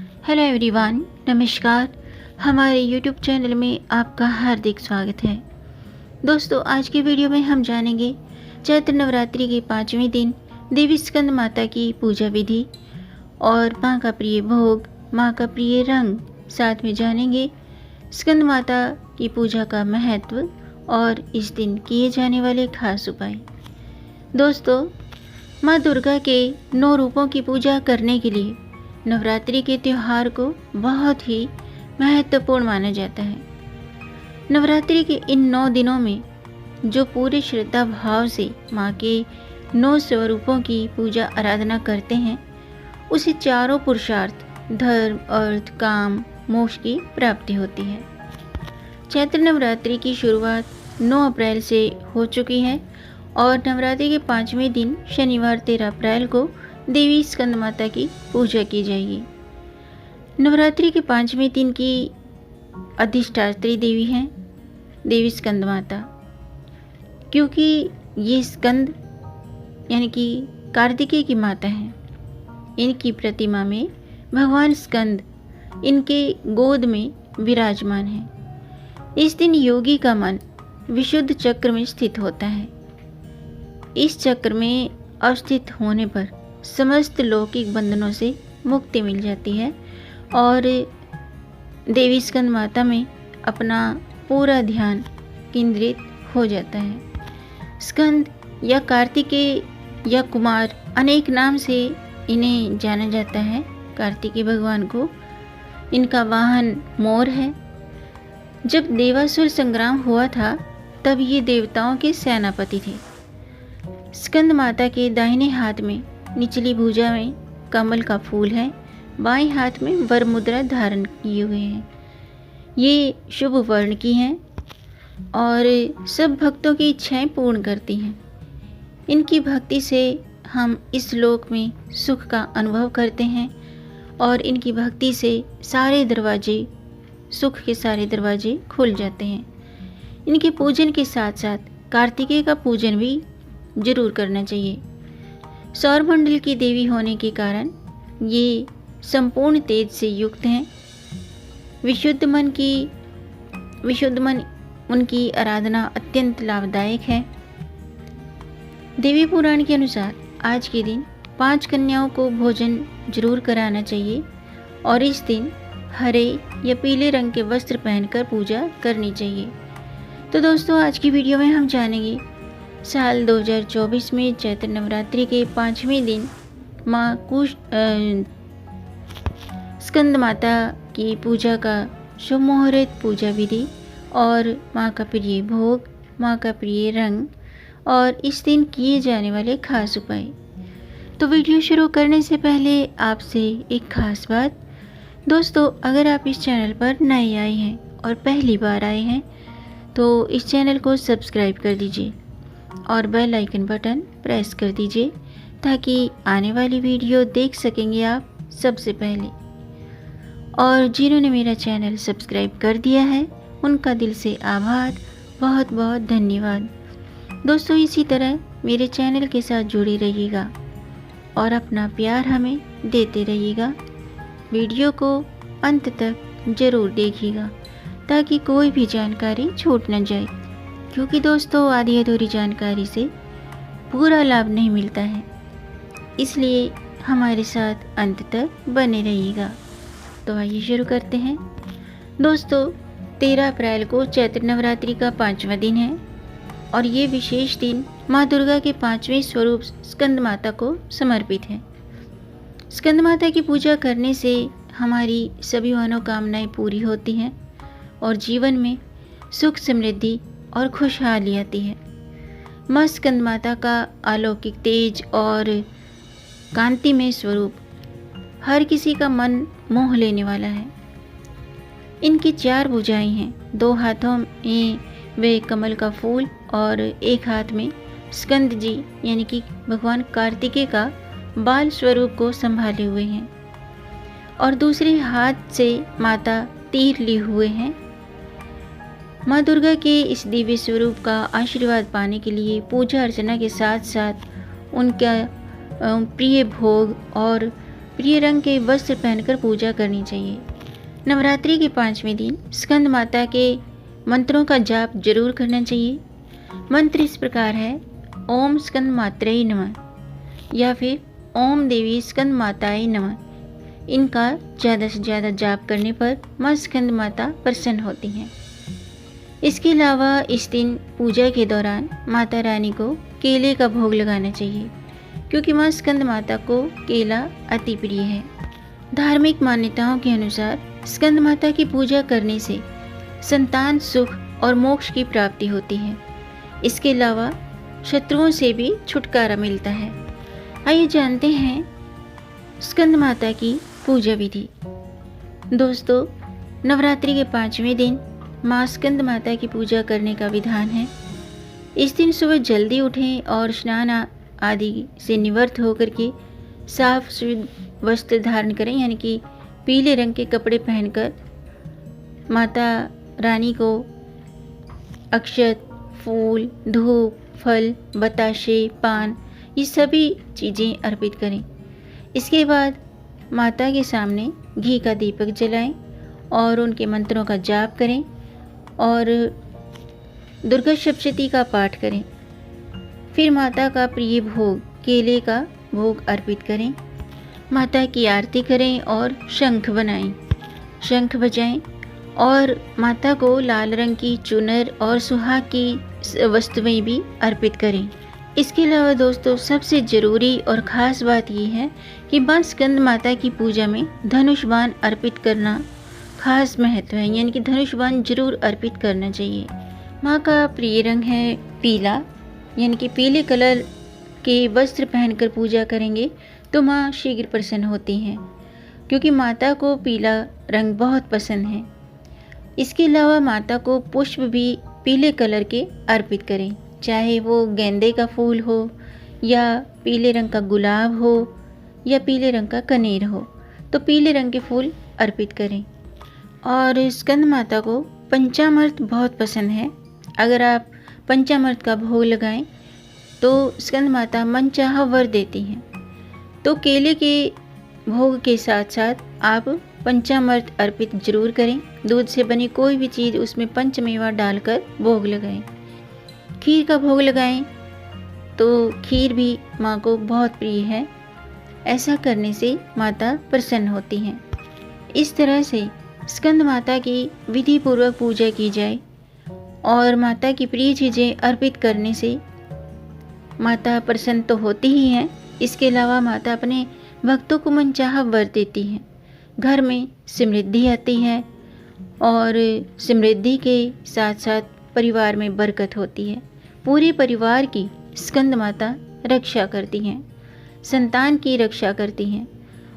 Hello everyone, नमस्कार। हमारे YouTube channel में आपका हार्दिक स्वागत है। दोस्तों, आज की वीडियो में हम जानेंगे चैत्र नवरात्रि के 5वें दिन देवी स्कंद माता की पूजा विधि और माँ का प्रिय भोग, माँ का प्रिय रंग। साथ में जानेंगे स्कंद माता की पूजा का महत्व और इस दिन किए जाने वाले खास उपाय। दोस्तों, माँ दुर्गा के 9 रूपों की पूजा करने के लिए नवरात्रि के त्यौहार को बहुत ही महत्वपूर्ण माना जाता है। नवरात्रि के इन 9 दिनों में जो पूरे श्रद्धा भाव से माँ के 9 स्वरूपों की पूजा आराधना करते हैं, उसे चारों पुरुषार्थ धर्म, अर्थ, काम, मोक्ष की प्राप्ति होती है। चैत्र नवरात्रि की शुरुआत 9 अप्रैल से हो चुकी है और नवरात्रि के 5वें दिन शनिवार 13 अप्रैल को देवी स्कंद माता की पूजा की जाएगी। नवरात्रि के 5वें दिन की अधिष्ठात्री देवी हैं देवी स्कंद माता, क्योंकि ये स्कंद यानी कि कार्तिकेय की माता हैं। इनकी प्रतिमा में भगवान स्कंद इनके गोद में विराजमान हैं। इस दिन योगी का मन विशुद्ध चक्र में स्थित होता है। इस चक्र में अवस्थित होने पर समस्त लौकिक बंधनों से मुक्ति मिल जाती है और देवी स्कंद माता में अपना पूरा ध्यान केंद्रित हो जाता है। स्कंद या कार्तिकेय या कुमार अनेक नाम से इन्हें जाना जाता है। कार्तिकेय भगवान को इनका वाहन मोर है। जब देवासुर संग्राम हुआ था तब ये देवताओं के सेनापति थे। स्कंद माता के दाहिने हाथ में निचली भुजा में कमल का फूल है, बाएं हाथ में वर मुद्रा धारण किए हुए हैं। ये शुभ वर्ण की हैं और सब भक्तों की इच्छाएं पूर्ण करती हैं। इनकी भक्ति से हम इस लोक में सुख का अनुभव करते हैं और इनकी भक्ति से सारे दरवाजे, सुख के सारे दरवाजे खुल जाते हैं। इनके पूजन के साथ साथ कार्तिकेय का पूजन भी जरूर करना चाहिए। सौरमंडल की देवी होने के कारण ये संपूर्ण तेज से युक्त हैं। विशुद्ध मन उनकी आराधना अत्यंत लाभदायक है। देवी पुराण के अनुसार आज के दिन 5 कन्याओं को भोजन जरूर कराना चाहिए और इस दिन हरे या पीले रंग के वस्त्र पहनकर पूजा करनी चाहिए। तो दोस्तों, आज की वीडियो में हम जानेंगे साल 2024 में चैत्र नवरात्रि के 5वें दिन माँ स्कंद माता की पूजा का शुभ मुहूर्त, पूजा विधि और माँ का प्रिय भोग, माँ का प्रिय रंग और इस दिन किए जाने वाले खास उपाय। तो वीडियो शुरू करने से पहले आपसे एक खास बात। दोस्तों, अगर आप इस चैनल पर नए आए हैं और पहली बार आए हैं तो इस चैनल को सब्सक्राइब कर दीजिए और बेल आइकन बटन प्रेस कर दीजिए ताकि आने वाली वीडियो देख सकेंगे आप सबसे पहले। और जिन्होंने मेरा चैनल सब्सक्राइब कर दिया है उनका दिल से आभार, बहुत बहुत धन्यवाद। दोस्तों, इसी तरह मेरे चैनल के साथ जुड़े रहिएगा और अपना प्यार हमें देते रहिएगा। वीडियो को अंत तक ज़रूर देखिएगा ताकि कोई भी जानकारी छूट न जाए, क्योंकि दोस्तों आधी अधूरी जानकारी से पूरा लाभ नहीं मिलता है। इसलिए हमारे साथ अंत तक बने रहिएगा। तो आइए शुरू करते हैं। दोस्तों, 13 अप्रैल को चैत्र नवरात्रि का 5वां दिन है और ये विशेष दिन माँ दुर्गा के 5वें स्वरूप स्कंद माता को समर्पित है। स्कंद माता की पूजा करने से हमारी सभी मनोकामनाएं पूरी होती हैं और जीवन में सुख, समृद्धि और खुशहाली आती है। माँ स्कंद माता का अलौकिक तेज और कांतिमय स्वरूप हर किसी का मन मोह लेने वाला है। इनकी 4 भुजाएं हैं। 2 हाथों में वे कमल का फूल और एक हाथ में स्कंद जी यानी कि भगवान कार्तिकेय का बाल स्वरूप को संभाले हुए हैं और दूसरे हाथ से माता तीर लिए हुए हैं। माँ दुर्गा के इस दिव्य स्वरूप का आशीर्वाद पाने के लिए पूजा अर्चना के साथ साथ उनका प्रिय भोग और प्रिय रंग के वस्त्र पहनकर पूजा करनी चाहिए। नवरात्रि के 5वें दिन स्कंद माता के मंत्रों का जाप जरूर करना चाहिए। मंत्र इस प्रकार है: ओम स्कंद मात्रे नमः या फिर ओम देवी स्कंद माताए नमः। इनका ज़्यादा से ज़्यादा जाप करने पर माँ स्कंद माता प्रसन्न होती हैं। इसके अलावा इस दिन पूजा के दौरान माता रानी को केले का भोग लगाना चाहिए, क्योंकि माँ स्कंद माता को केला अति प्रिय है। धार्मिक मान्यताओं के अनुसार स्कंद माता की पूजा करने से संतान सुख और मोक्ष की प्राप्ति होती है। इसके अलावा शत्रुओं से भी छुटकारा मिलता है। आइए जानते हैं स्कंद माता की पूजा विधि। दोस्तों, नवरात्रि के 5वें दिन माँ स्कंद माता की पूजा करने का विधान है। इस दिन सुबह जल्दी उठें और स्नान आदि से निवृत्त होकर के साफ शुद्ध वस्त्र धारण करें, यानी कि पीले रंग के कपड़े पहनकर माता रानी को अक्षत, फूल, धूप, फल, बताशे, पान ये सभी चीज़ें अर्पित करें। इसके बाद माता के सामने घी का दीपक जलाएं और उनके मंत्रों का जाप करें और दुर्गा सप्तशती का पाठ करें। फिर माता का प्रिय भोग केले का भोग अर्पित करें, माता की आरती करें और शंख शंख बजाएं और माता को लाल रंग की चुनर और सुहाग की वस्तुएं भी अर्पित करें। इसके अलावा दोस्तों, सबसे ज़रूरी और ख़ास बात यह है कि माँ स्कंद माता की पूजा में धनुष बाण अर्पित करना खास महत्व है, यानी कि धनुष बाण जरूर अर्पित करना चाहिए। माँ का प्रिय रंग है पीला, यानी कि पीले कलर के वस्त्र पहनकर पूजा करेंगे तो माँ शीघ्र प्रसन्न होती हैं, क्योंकि माता को पीला रंग बहुत पसंद है। इसके अलावा माता को पुष्प भी पीले कलर के अर्पित करें, चाहे वो गेंदे का फूल हो या पीले रंग का गुलाब हो या पीले रंग का कनेर हो, तो पीले रंग के फूल अर्पित करें। और स्कंद माता को पंचामृत बहुत पसंद है। अगर आप पंचामृत का भोग लगाएं तो स्कंद माता मनचाहा वर देती हैं। तो केले के भोग के साथ साथ आप पंचामृत अर्पित जरूर करें। दूध से बनी कोई भी चीज़ उसमें पंचमेवा डालकर भोग लगाएं। खीर का भोग लगाएं तो खीर भी माँ को बहुत प्रिय है। ऐसा करने से माता प्रसन्न होती हैं। इस तरह से स्कंद माता की विधि पूर्वक पूजा की जाए और माता की प्रिय चीज़ें अर्पित करने से माता प्रसन्न तो होती ही हैं, इसके अलावा माता अपने भक्तों को मनचाहा वर देती हैं। घर में समृद्धि आती है और समृद्धि के साथ साथ परिवार में बरकत होती है। पूरे परिवार की स्कंद माता रक्षा करती हैं, संतान की रक्षा करती हैं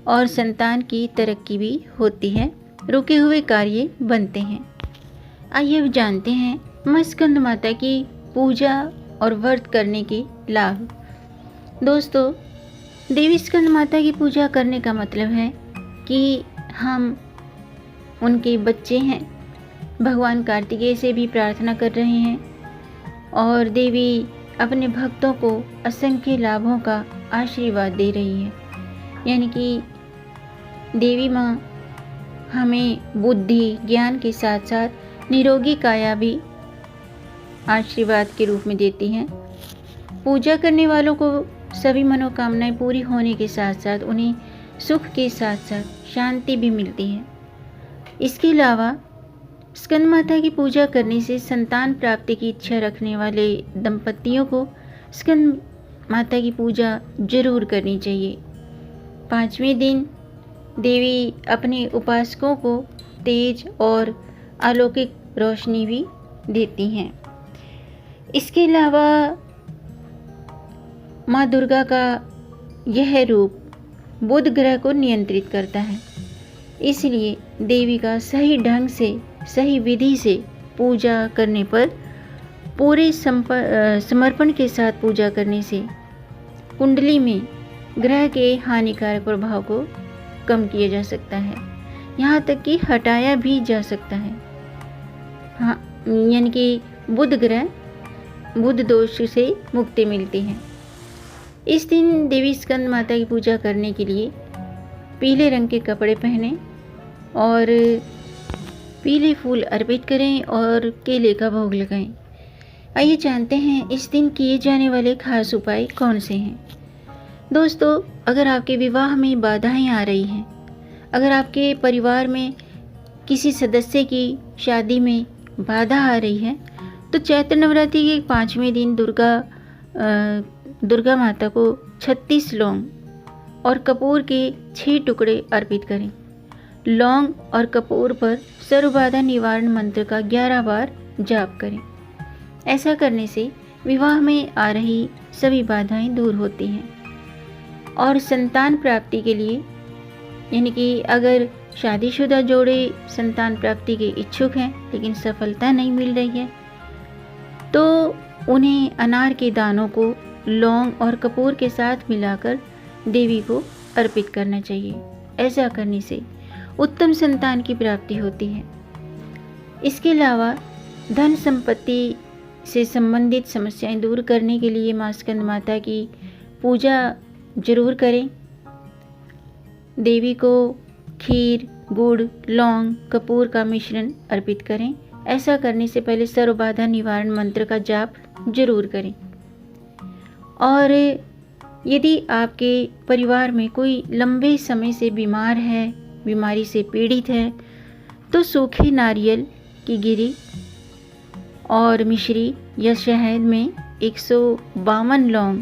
और संतान की तरक्की भी होती है, रुके हुए कार्य बनते हैं। आइए अब जानते हैं माँ स्कंद माता की पूजा और व्रत करने के लाभ। दोस्तों, देवी स्कंद माता की पूजा करने का मतलब है कि हम उनके बच्चे हैं। भगवान कार्तिकेय से भी प्रार्थना कर रहे हैं और देवी अपने भक्तों को असंख्य लाभों का आशीर्वाद दे रही है। यानी कि देवी माँ हमें बुद्धि ज्ञान के साथ साथ निरोगी काया भी आशीर्वाद के रूप में देती हैं। पूजा करने वालों को सभी मनोकामनाएं पूरी होने के साथ साथ उन्हें सुख के साथ साथ शांति भी मिलती है। इसके अलावा स्कंद माता की पूजा करने से संतान प्राप्ति की इच्छा रखने वाले दंपतियों को स्कंद माता की पूजा जरूर करनी चाहिए। 5वें दिन देवी अपने उपासकों को तेज और अलौकिक रोशनी भी देती हैं। इसके अलावा माँ दुर्गा का यह रूप बुध ग्रह को नियंत्रित करता है, इसलिए देवी का सही ढंग से सही विधि से पूजा करने पर पूरे समर्पण के साथ पूजा करने से कुंडली में ग्रह के हानिकारक प्रभाव को कम किया जा सकता है, यहाँ तक कि हटाया भी जा सकता है। हाँ, यानी कि बुध दोष से मुक्ति मिलती है। इस दिन देवी स्कंद माता की पूजा करने के लिए पीले रंग के कपड़े पहने और पीले फूल अर्पित करें और केले का भोग लगाएं। आइए जानते हैं इस दिन किए जाने वाले खास उपाय कौन से हैं। दोस्तों, अगर आपके विवाह में बाधाएं आ रही हैं, अगर आपके परिवार में किसी सदस्य की शादी में बाधा आ रही है, तो चैत्र नवरात्रि के 5वें दिन दुर्गा माता को 36 लौंग और कपूर के 6 टुकड़े अर्पित करें। लौंग और कपूर पर सर्वबाधा निवारण मंत्र का 11 बार जाप करें। ऐसा करने से विवाह में आ रही सभी बाधाएं दूर होती हैं। और संतान प्राप्ति के लिए, यानी कि अगर शादीशुदा जोड़े संतान प्राप्ति के इच्छुक हैं लेकिन सफलता नहीं मिल रही है, तो उन्हें अनार के दानों को लौंग और कपूर के साथ मिलाकर देवी को अर्पित करना चाहिए। ऐसा करने से उत्तम संतान की प्राप्ति होती है। इसके अलावा धन संपत्ति से संबंधित समस्याएं दूर करने के लिए माँ स्कंद माता की पूजा जरूर करें। देवी को खीर, गुड़, लौंग, कपूर का मिश्रण अर्पित करें। ऐसा करने से पहले सर्वबाधा निवारण मंत्र का जाप जरूर करें। और यदि आपके परिवार में कोई लंबे समय से बीमार है, बीमारी से पीड़ित है, तो सूखे नारियल की गिरी और मिश्री या शहद में 152 लौंग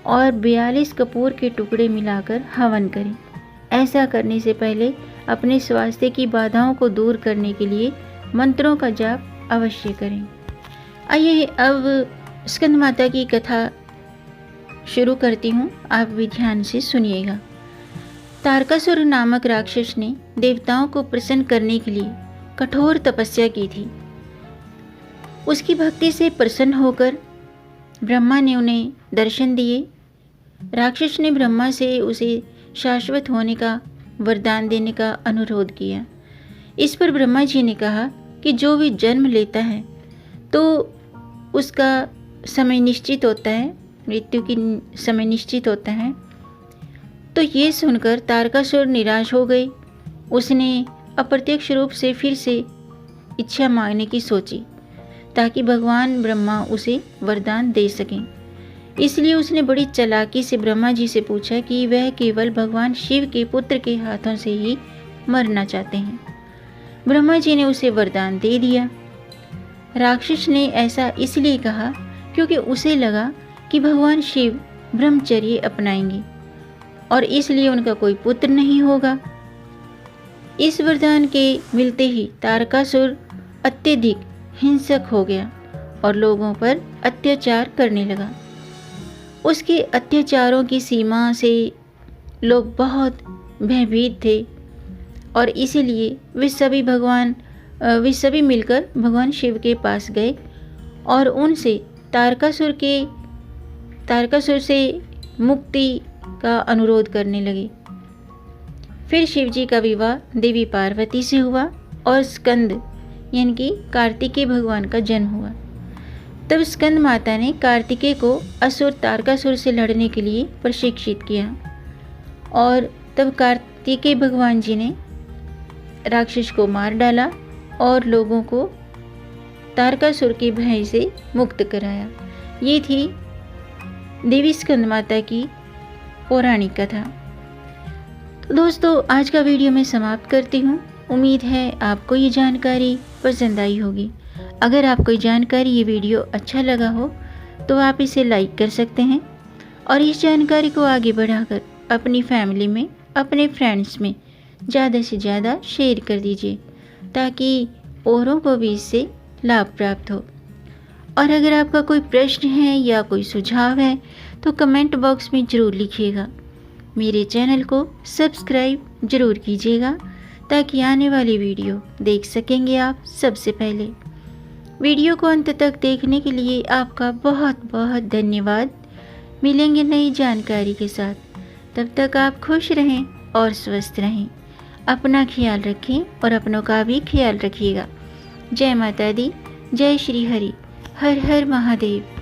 और 42 कपूर के टुकड़े मिलाकर हवन करें। ऐसा करने से पहले अपने स्वास्थ्य की बाधाओं को दूर करने के लिए मंत्रों का जाप अवश्य करें। आइए अब स्कंद माता की कथा शुरू करती हूँ, आप भी ध्यान से सुनिएगा। तारकासुर नामक राक्षस ने देवताओं को प्रसन्न करने के लिए कठोर तपस्या की थी। उसकी भक्ति से प्रसन्न होकर ब्रह्मा ने उन्हें दर्शन दिए। राक्षस ने ब्रह्मा से उसे शाश्वत होने का वरदान देने का अनुरोध किया। इस पर ब्रह्मा जी ने कहा कि जो भी जन्म लेता है तो उसका समय निश्चित होता है, मृत्यु की समय निश्चित होता है। तो ये सुनकर तारकासुर निराश हो गई। उसने अप्रत्यक्ष रूप से फिर से इच्छा मांगने की सोची ताकि भगवान ब्रह्मा उसे वरदान दे सकें। इसलिए उसने बड़ी चालाकी से ब्रह्मा जी से पूछा कि वह केवल भगवान शिव के पुत्र के हाथों से ही मरना चाहते हैं। ब्रह्मा जी ने उसे वरदान दे दिया। राक्षस ने ऐसा इसलिए कहा क्योंकि उसे लगा कि भगवान शिव ब्रह्मचर्य अपनाएंगे और इसलिए उनका कोई पुत्र नहीं होगा। इस वरदान के मिलते ही तारकासुर अत्यधिक हिंसक हो गया और लोगों पर अत्याचार करने लगा। उसके अत्याचारों की सीमा से लोग बहुत भयभीत थे और इसीलिए वे सभी मिलकर भगवान शिव के पास गए और उनसे तारकासुर से मुक्ति का अनुरोध करने लगे। फिर शिव जी का विवाह देवी पार्वती से हुआ और स्कंद यानी कि कार्तिकेय भगवान का जन्म हुआ। तब स्कंद माता ने कार्तिकेय को असुर तारकासुर से लड़ने के लिए प्रशिक्षित किया और तब कार्तिकेय भगवान जी ने राक्षस को मार डाला और लोगों को तारकासुर के भय से मुक्त कराया। ये थी देवी स्कंद माता की पौराणिक कथा। तो दोस्तों, आज का वीडियो मैं समाप्त करती हूँ। उम्मीद है आपको ये जानकारी पसंद आई होगी। अगर आपको ये जानकारी, ये वीडियो अच्छा लगा हो तो आप इसे लाइक कर सकते हैं और इस जानकारी को आगे बढ़ाकर अपनी फैमिली में, अपने फ्रेंड्स में ज़्यादा से ज़्यादा शेयर कर दीजिए ताकि औरों को भी इससे लाभ प्राप्त हो। और अगर आपका कोई प्रश्न है या कोई सुझाव है तो कमेंट बॉक्स में ज़रूर लिखिएगा। मेरे चैनल को सब्सक्राइब ज़रूर कीजिएगा ताकि आने वाली वीडियो देख सकेंगे आप सबसे पहले। वीडियो को अंत तक देखने के लिए आपका बहुत बहुत धन्यवाद। मिलेंगे नई जानकारी के साथ, तब तक आप खुश रहें और स्वस्थ रहें। अपना ख्याल रखें और अपनों का भी ख्याल रखिएगा। जय माता दी, जय श्री हरि, हर हर महादेव।